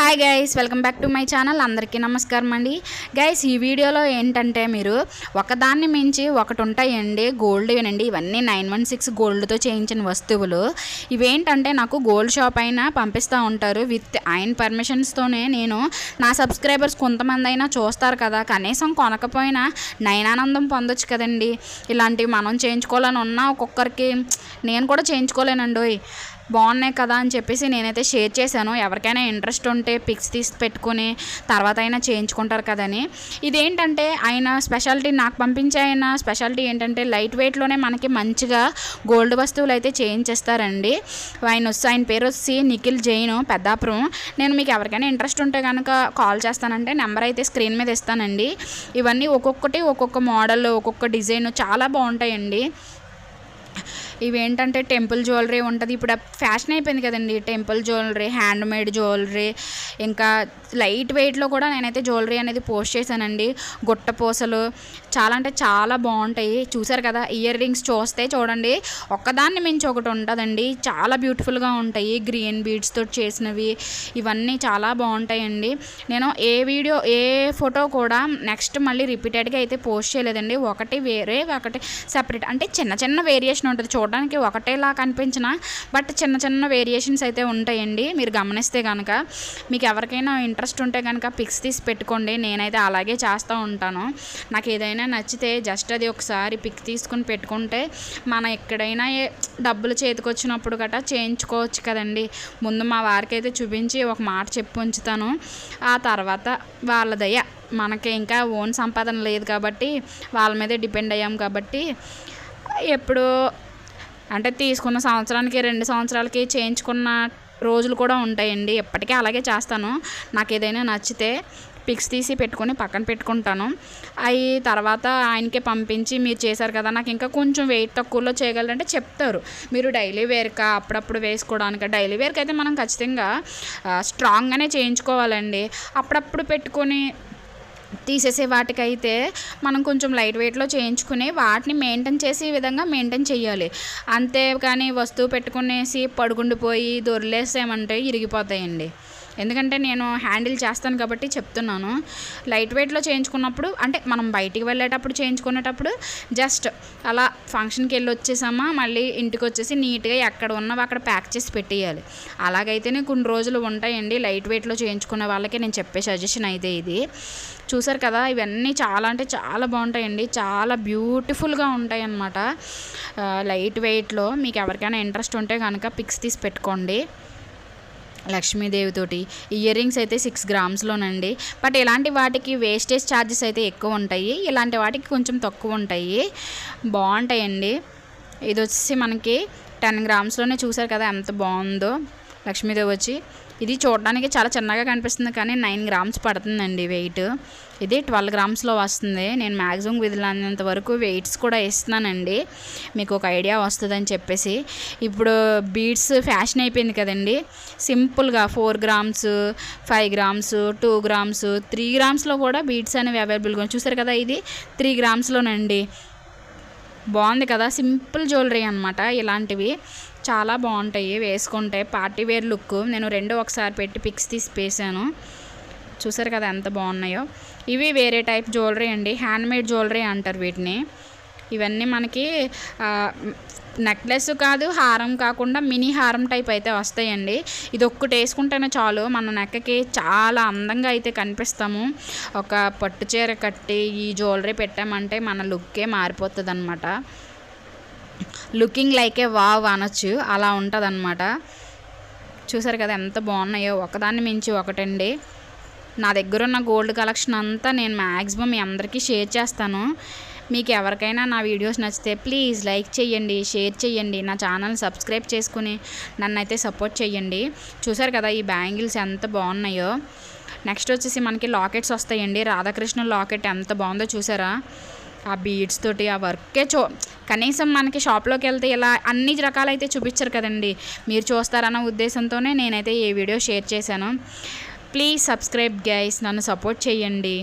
Hi guys, welcome back to my channel. అందరికీ నమస్కారం అండి. గైస్, ఈ వీడియోలో ఏంటంటే మీరు ఒకదాన్ని మించి ఒకటి ఉంటాయండి. గోల్డ్ ఏనండి, ఇవన్నీ 916 గోల్డ్తో చేయించిన వస్తువులు. ఇవేంటంటే నాకు గోల్డ్ షాప్ అయినా పంపిస్తూ ఉంటారు. విత్ ఆయన పర్మిషన్స్తోనే నేను నా సబ్స్క్రైబర్స్ కొంతమంది అయినా చూస్తారు కదా, కనీసం కొనకపోయినా నయనానందం పొందొచ్చు కదండి. ఇలాంటివి మనం చేయించుకోవాలని ఉన్నా ఒక్కొక్కరికి నేను కూడా చేయించుకోలేనండి. బాగున్నాయి కదా అని చెప్పేసి నేనైతే షేర్ చేశాను. ఎవరికైనా ఇంట్రెస్ట్ ఉంటే పిక్స్ తీసి పెట్టుకుని తర్వాత అయినా చేయించుకుంటారు కదని. ఇదేంటంటే ఆయన స్పెషాలిటీ, నాకు పంపించే ఆయన స్పెషాలిటీ ఏంటంటే లైట్ వెయిట్లోనే మనకి మంచిగా గోల్డ్ వస్తువులు అయితే చేయించేస్తారండి. ఆయన పేరు వచ్చి నిఖిల్ జైన్, పెద్దాపురం. నేను మీకు ఎవరికైనా ఇంట్రెస్ట్ ఉంటే కనుక కాల్ చేస్తానంటే నెంబర్ అయితే స్క్రీన్ మీద ఇస్తానండి. ఇవన్నీ ఒక్కొక్కటి ఒక్కొక్క మోడల్, ఒక్కొక్క డిజైన్ చాలా బాగుంటాయండి. ఇవేంటంటే టెంపుల్ జ్యువెలరీ ఉంటుంది. ఇప్పుడు ఫ్యాషన్ అయిపోయింది కదండి టెంపుల్ జ్యువెలరీ, హ్యాండ్మేడ్ జ్యువెలరీ. ఇంకా లైట్ వెయిట్లో కూడా నేనైతే జ్యువెలరీ అనేది పోస్ట్ చేశానండి. గుట్టపూసలు చాలా అంటే చాలా బాగుంటాయి. చూసారు కదా, ఇయర్ రింగ్స్ చూస్తే చూడండి ఒక్కదాన్ని మించి ఒకటి ఉంటుందండి. చాలా బ్యూటిఫుల్గా ఉంటాయి. గ్రీన్ బీడ్స్తో చేసినవి ఇవన్నీ చాలా బాగుంటాయండి. నేను ఏ ఫోటో కూడా నెక్స్ట్ మళ్ళీ రిపీటెడ్గా అయితే పోస్ట్ చేయలేదండి. ఒకటి వేరే, ఒకటి సెపరేట్, అంటే చిన్న చిన్న వేరియేషన్ ఉంటుంది. చూడడానికి ఒకటేలా కనిపించిన బట్ చిన్న చిన్న వేరియేషన్స్ అయితే ఉంటాయండి. మీరు గమనిస్తే కనుక మీకు ఎవరికైనా ఇంట్రెస్ట్ ఉంటే కనుక పిక్స్ తీసి పెట్టుకోండి. నేనైతే అలాగే చేస్తూ ఉంటాను. నాకు ఏదైనా నచ్చితే జస్ట్ అది ఒకసారి పిక్ తీసుకుని పెట్టుకుంటే మనం ఎక్కడైనా డబ్బులు చేతికి వచ్చినప్పుడు గట్రా చేయించుకోవచ్చు కదండి. ముందు మా వారికి అయితే చూపించి ఒక మాట చెప్పి ఉంచుతాను. ఆ తర్వాత వాళ్ళదయ్యా, మనకి ఇంకా ఓన్ సంపాదన లేదు కాబట్టి వాళ్ళ మీదే డిపెండ్ అయ్యాం కాబట్టి ఎప్పుడు అంటే తీసుకున్న సంవత్సరానికి 2 సంవత్సరాలకి చేయించుకున్న రోజులు కూడా ఉంటాయండి. ఎప్పటికీ అలాగే చేస్తాను. నాకు ఏదైనా నచ్చితే పిక్స్ తీసి పెట్టుకొని పక్కన పెట్టుకుంటాను. అవి తర్వాత ఆయనకే పంపించి మీరు చేశారు కదా, నాకు ఇంకా కొంచెం వెయిట్ తక్కువలో చేయగలరంటే చెప్తారు. మీరు డైలీ వేర్కా అప్పుడప్పుడు వేసుకోవడానికి, డైలీ వేర్కి అయితే మనం ఖచ్చితంగా స్ట్రాంగ్గానే చేయించుకోవాలండి. అప్పుడప్పుడు పెట్టుకొని తీసేసే వాటికైతే మనం కొంచెం లైట్ వెయిట్లో చేయించుకుని వాటిని మెయింటైన్ చేసి ఈ విధంగా మెయింటైన్ చేయాలి. అంతే కానీ వస్తువు పెట్టుకునేసి పడుకుండిపోయి దొరిలేసామంటే ఇరిగిపోతాయండి. ఎందుకంటే నేను హ్యాండిల్ చేస్తాను కాబట్టి చెప్తున్నాను. లైట్ వెయిట్లో చేయించుకున్నప్పుడు, అంటే మనం బయటికి వెళ్ళేటప్పుడు చేయించుకునేటప్పుడు జస్ట్ అలా ఫంక్షన్కి వెళ్ళి వచ్చేసామా, మళ్ళీ ఇంటికి వచ్చేసి నీట్గా ఎక్కడ ఉన్నవి అక్కడ ప్యాక్ చేసి పెట్టేయాలి. అలాగైతేనే కొన్ని రోజులు ఉంటాయండి. లైట్ వెయిట్లో చేయించుకునే వాళ్ళకి నేను చెప్పే సజెషన్ అయితే ఇది. చూసారు కదా, ఇవన్నీ చాలా అంటే చాలా బాగుంటాయండి. చాలా బ్యూటిఫుల్గా ఉంటాయి అన్నమాట లైట్ వెయిట్లో. మీకు ఎవరికైనా ఇంట్రెస్ట్ ఉంటే కనుక పిక్స్ తీసి పెట్టుకోండి. లక్ష్మీదేవితోటి ఇయర్ రింగ్స్ అయితే 6 గ్రామ్స్లోనండి. బట్ ఇలాంటి వాటికి వేస్టేజ్ ఛార్జెస్ అయితే ఎక్కువ ఉంటాయి. ఇలాంటి వాటికి కొంచెం తక్కువ ఉంటాయి. బాగుంటాయండి. ఇది వచ్చేసి మనకి 10 గ్రామ్స్లోనే. చూసారు కదా ఎంత బాగుందో లక్ష్మీదేవి వచ్చి. ఇది చూడడానికి చాలా చిన్నగా కనిపిస్తుంది కానీ 9 గ్రామ్స్ పడుతుందండి వెయిట్. ఇది 12 గ్రామ్స్లో వస్తుంది. నేను మ్యాక్సిమం వీలైనంత వరకు వెయిట్స్ కూడా ఇస్తున్నానండి, మీకు ఒక ఐడియా వస్తుందని చెప్పేసి. ఇప్పుడు బీడ్స్ ఫ్యాషన్ అయిపోయింది కదండి. సింపుల్గా 4 గ్రామ్స్, 5 గ్రామ్స్, 2 గ్రామ్స్, 3 గ్రామ్స్లో కూడా బీడ్స్ అనేవి అవైలబుల్గా. చూసారు కదా, ఇది 3 గ్రామ్స్లోనండి. బాగుంది కదా, సింపుల్ జ్యువెలరీ అనమాట. ఇలాంటివి చాలా బాగుంటాయి వేసుకుంటే. Party wear look. నేను 2 ఒకసారి పెట్టి పిక్స్ తీసి వేసాను. చూసారు కదా ఎంత బాగున్నాయో. ఇవి వేరే టైప్ జ్యువెలరీ అండి, హ్యాండ్మేడ్ జ్యువెలరీ అంటారు వీటిని. ఇవన్నీ మనకి నెక్లెస్ కాదు, హారం కాకుండా మినీ హారం టైప్ అయితే వస్తాయండి. ఇది ఒక్కటి వేసుకుంటేనే చాలు, మన నెక్కకి చాలా అందంగా అయితే కనిపిస్తాము. ఒక పట్టు చీర కట్టి ఈ జ్యువెలరీ పెట్టామంటే మన లుక్కే మారిపోతుంది అనమాట. లుకింగ్ లైక్ ఏ వావ్ అనొచ్చు, అలా ఉంటుంది అనమాట. చూసారు కదా ఎంత బాగున్నాయో, ఒకదాన్ని మించి ఒకటండి. నా దగ్గర ఉన్న గోల్డ్ కలెక్షన్ అంతా నేను మ్యాక్సిమం మీ అందరికీ షేర్ చేస్తాను. మీకు ఎవరికైనా నా వీడియోస్ నచ్చితే ప్లీజ్ లైక్ చేయండి, షేర్ చేయండి, నా ఛానల్ సబ్స్క్రైబ్ చేసుకుని నన్ను అయితే సపోర్ట్ చేయండి. చూసారు కదా ఈ బ్యాంగిల్స్ ఎంత బాగున్నాయో. నెక్స్ట్ వచ్చేసి మనకి లాకెట్స్ వస్తాయండి. రాధాకృష్ణ లాకెట్ ఎంత బాగుందో చూసారా, ఆ బీడ్స్ తోటి ఆ వర్కే. కనీసం మనకి షాప్లోకి వెళ్తే ఇలా అన్ని రకాలైతే చూపించరు కదండి. మీరు చూస్తారన్న ఉద్దేశంతోనే నేనైతే ఈ వీడియో షేర్ చేశాను. ప్లీజ్ సబ్స్క్రైబ్ గైస్, నన్ను సపోర్ట్ చేయండి.